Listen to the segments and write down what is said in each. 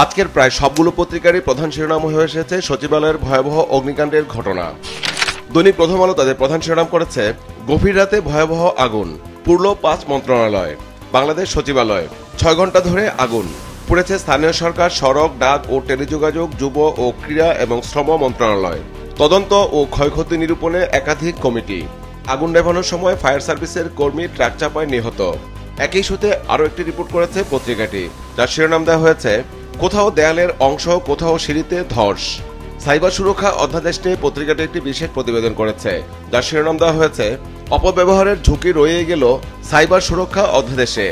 আজকের প্রায় সবগুলো পত্রিকারই প্রধান শিরোনাম হয়ে এসেছে সচিবালয়ের ভয়াবহ অগ্নিকাণ্ডের ঘটনা। দৈনিক প্রথম আলো তাদের প্রধান শিরোনাম করেছে, গভীর রাতে ভয়াবহ আগুন, পুড়ল 5 মন্ত্রণালয়। বাংলাদেশ সচিবালয়, 6 ঘন্টা ধরে আগুন পুড়েছে স্থানীয় সরকার, সড়ক, ডাক ও টেলিযোগাযোগ, যুব ও ক্রীড়া এবং শ্রম মন্ত্রণালয়। তদন্ত ও ক্ষয়ক্ষতি নিরূপণে একাধিক কমিটি। আগুন নেভানোর সময় ফায়ার সার্ভিসের কর্মী ট্রাক চাপায় নিহত। একই ইস্যুতে আরও একটি রিপোর্ট করেছে পত্রিকাটি, যার শিরোনাম দেওয়া হয়েছে, কোথাও দেয়ালের অংশ, কোথাও সিঁড়িতে ধস। সাইবার সুরক্ষা অধ্যাদেশ নিয়ে পত্রিকাটি একটি বিশেষ প্রতিবেদন করেছে, যার শিরোনাম দেওয়া হয়েছে, অপব্যবহারের ঝুঁকি রয়ে গেল সাইবার সুরক্ষা অধ্যাদেশে।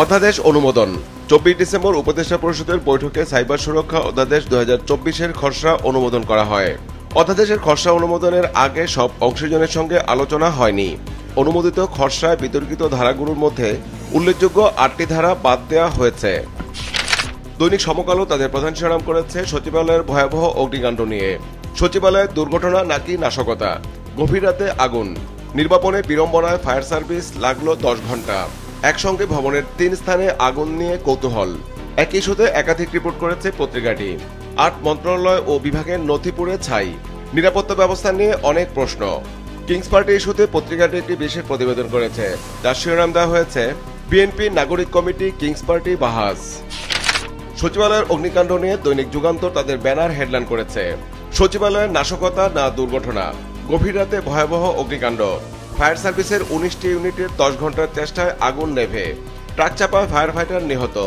অধ্যাদেশ অনুমোদন। 24 ডিসেম্বর উপদেষ্টা পরিষদের বৈঠকে সাইবার সুরক্ষা অধ্যাদেশ 2024-এর খসড়া অনুমোদন করা হয়। অধ্যাদেশের খসড়া অনুমোদনের আগে সব অংশীজনের সঙ্গে আলোচনা হয়নি। অনুমোদিত খসড়ায় বিতর্কিত ধারাগুলোর মধ্যে উল্লেখযোগ্য 8টি ধারা বাদ দেওয়া হয়েছে। দৈনিক সমকালও তাদের প্রধান শিরোনাম করেছে, সচিবালয়ের ভয়াবহ অগ্নিকাণ্ড নিয়ে। সচিবালয়ের দুর্ঘটনা নাকি নাশকতা, গভীর রাতে আগুন, নির্বাপনে বিড়ম্বনায় ফায়ার সার্ভিস লাগলো 10 ঘন্টা। একসঙ্গে ভবনের 3 স্থানে আগুন নিয়ে কৌতূহল। একই ইস্যুতে একাধিক রিপোর্ট করেছে পত্রিকাটি। 8 মন্ত্রণালয় ও বিভাগের নথি পুড়ে ছাই, নিরাপত্তা ব্যবস্থা নিয়ে অনেক প্রশ্ন। কিংস পার্টি ইস্যুতে পত্রিকাটি একটি বিশেষ প্রতিবেদন করেছে, যার শিরোনাম দেওয়া হয়েছে, বিএনপি নাগরিক কমিটি কিংস পার্টি বাহাস। সচিবালয়ের অগ্নিকাণ্ড নিয়ে দৈনিক যুগান্তর তাদের ব্যানার হেডলাইন করেছে, সচিবালয়ের নাশকতা না দুর্ঘটনা, গভীর রাতে ভয়াবহ অগ্নিকাণ্ড। ফায়ার সার্ভিসের 19টি ইউনিটের 10 ঘন্টার চেষ্টায় আগুন নেভে ট্রাক চাপায় ফায়ার ফাইটার নিহত।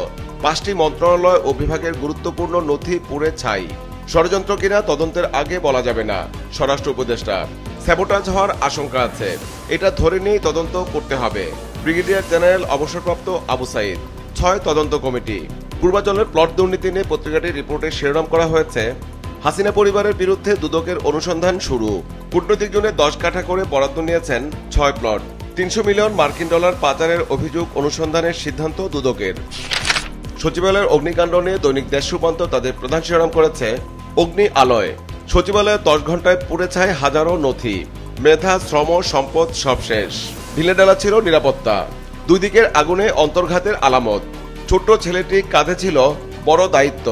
5টি মন্ত্রণালয় ও বিভাগের গুরুত্বপূর্ণ নথি পুড়ে ছাই। ষড়যন্ত্র কিনা তদন্তের আগে বলা যাবে না, স্বরাষ্ট্র উপদেষ্টা। স্যাবোটাজ হওয়ার আশঙ্কা আছে, এটা ধরে নিয়েই তদন্ত করতে হবে। ব্রিগেডিয়ার জেনারেল অবসরপ্রাপ্ত আবু সাইদ। 6 তদন্ত কমিটি। পূর্বাঞ্চলের প্লট দুর্নীতি নিয়ে পত্রিকাটির রিপোর্টে শিরোনাম করা হয়েছে, হাসিনা পরিবারের বিরুদ্ধে দুদকের অনুসন্ধান শুরু। কূটনৈতিক জন্য 10 কাঠা করে বরাদ্দ নিয়েছেন 6 প্লট। 300 মিলিয়ন মার্কিন ডলার পাচারের অভিযোগ অনুসন্ধানের সিদ্ধান্ত দুদকের। সচিবালয়ের অগ্নিকাণ্ড নিয়ে দৈনিক দেশ রূপান্তর তাদের প্রধান শিরোনাম করেছে, অগ্নি আলয়, সচিবালয়ে 10 ঘন্টায় পুড়ে ছাই হাজারো নথি। মেধা, শ্রম, সম্পদ সব শেষ। ঢিলেঢালা ছিল নিরাপত্তা। দুই দিকের আগুনে অন্তর্ঘাতের আলামত। ছোট্ট ছেলেটি কাঁধে ছিল বড় দায়িত্ব।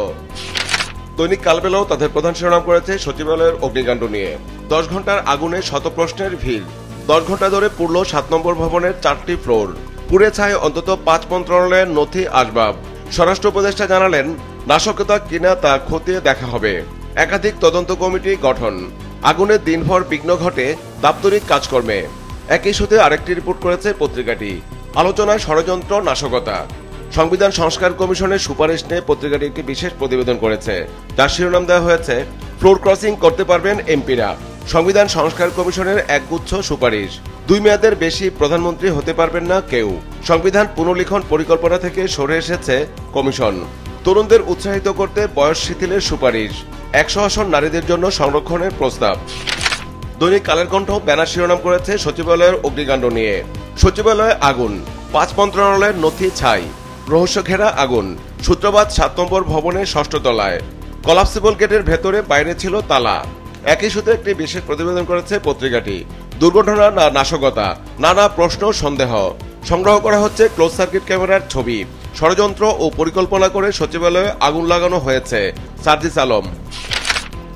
দৈনিক কালবেলাও তাদের প্রধান শিরোনাম করেছে সচিবালয়ের অগ্নিকাণ্ড নিয়ে। 10 ঘন্টার আগুনে শত প্রশ্নের ভিড়। 10 ঘন্টা ধরে পুড়ল 7 নম্বর ভবনের 4টি ফ্লোর। পুড়ে ছাই অন্তত 5 মন্ত্রণালয়ের নথি আসবাব। স্বরাষ্ট্র উপদেষ্টা জানালেন, নাশকতা কিনা তা খতিয়ে দেখা হবে। একাধিক তদন্ত কমিটি গঠন। আগুনের দিনভর বিঘ্ন ঘটে দাপ্তরিক কাজকর্মে। একই ইস্যুতে আরেকটি রিপোর্ট করেছে পত্রিকাটি, আলোচনায় ষড়যন্ত্র, নাশকতা। সংবিধান সংস্কার কমিশনের সুপারিশ নিয়ে পত্রিকাটি একটি বিশেষ প্রতিবেদন করেছে, যার শিরোনাম দেওয়া হয়েছে, ফ্লোর ক্রসিং করতে পারবেন এমপিরা। সংবিধান সংস্কার কমিশনের একগুচ্ছ সুপারিশ। 2 মেয়াদের বেশি প্রধানমন্ত্রী হতে পারবেন না কেউ। সংবিধান পুনর্লিখন পরিকল্পনা থেকে সরে এসেছে কমিশন। তরুণদের উৎসাহিত করতে বয়স শিথিলের সুপারিশ। 100 আসন নারীদের জন্য সংরক্ষণের প্রস্তাব। দৈনিক কালের কণ্ঠ ব্যানার শিরোনাম করেছে, সচিবালয়ের অগ্নিকাণ্ড নিয়ে। সচিবালয়ে আগুন, 5 মন্ত্রণালয়ের নথি ছাই, রহস্য ঘেরা আগুন। সূত্রপাত 7 নম্বর ভবনের 6ষ্ঠ তলায়। কলাপসিবল গেটের ভেতরে বাইরে ছিল তালা। একই ইস্যুতে একটি বিশেষ প্রতিবেদন করেছে পত্রিকাটি, দুর্ঘটনা না নাশকতা, নানা প্রশ্ন, সন্দেহ। সংগ্রহ করা হচ্ছে ক্লোজ সার্কিট ক্যামেরার ছবি। ষড়যন্ত্র ও পরিকল্পনা করে সচিবালয়ে আগুন লাগানো হয়েছে, সার্জিস আলম।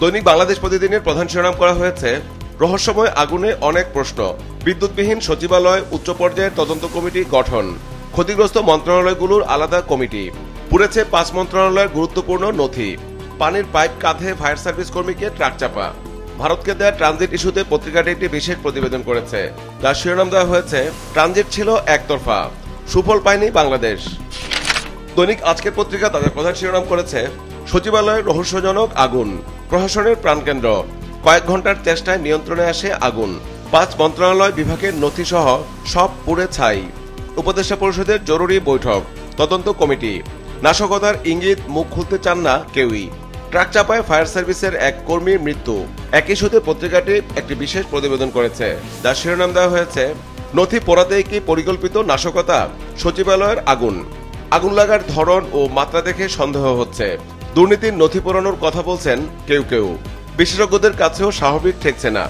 দৈনিক বাংলাদেশ প্রতিদিনের প্রধান শিরোনাম করা হয়েছে, রহস্যময় আগুনে অনেক প্রশ্ন, বিদ্যুৎবিহীন সচিবালয়, উচ্চ পর্যায়ের তদন্ত কমিটি গঠন। ক্ষতিগ্রস্ত মন্ত্রণালয়গুলোর আলাদা কমিটি। পুড়েছে 5 মন্ত্রণালয়ের গুরুত্বপূর্ণ নথি। পানির পাইপ কাঁধে ফায়ার সার্ভিস কর্মীকে ট্রাক চাপা। ভারতকে দেয়া ট্রানজিট ইস্যুতে পত্রিকাটি একটি বিশেষ প্রতিবেদন করেছে, যার শিরোনাম দেওয়া হয়েছে, ট্রানজিট ছিল একতরফা, সুফল পায়নি বাংলাদেশ। দৈনিক আজকের পত্রিকা তাদের প্রধান শিরোনাম করেছে, সচিবালয়ের রহস্যজনক আগুন, প্রশাসনের প্রাণকেন্দ্র। কয়েক ঘন্টার চেষ্টায় নিয়ন্ত্রণে আসে আগুন। 5 মন্ত্রণালয় বিভাগের নথি সহ সব পুড়ে ছাই। উপদেষ্টা পরিষদের জরুরি বৈঠক। তদন্ত কমিটি। নাশকতার ইঙ্গিত, মুখ খুলতে চান না কেউই। ট্রাক চাপায় ফায়ার সার্ভিসের এক কর্মীর মৃত্যু। একই ইস্যুতে পত্রিকাটি একটি বিশেষ প্রতিবেদন করেছে, যার শিরোনাম দেওয়া হয়েছে, নথি পোড়াতেই কি পরিকল্পিত নাশকতা? সচিবালয়ের আগুন। আগুন লাগার ধরন ও মাত্রা দেখে সন্দেহ হচ্ছে। দুর্নীতির নথি পোড়ানোর কথা বলছেন কেউ কেউ। বিশেষজ্ঞদের কাছেও স্বাভাবিক ঠেকছে না।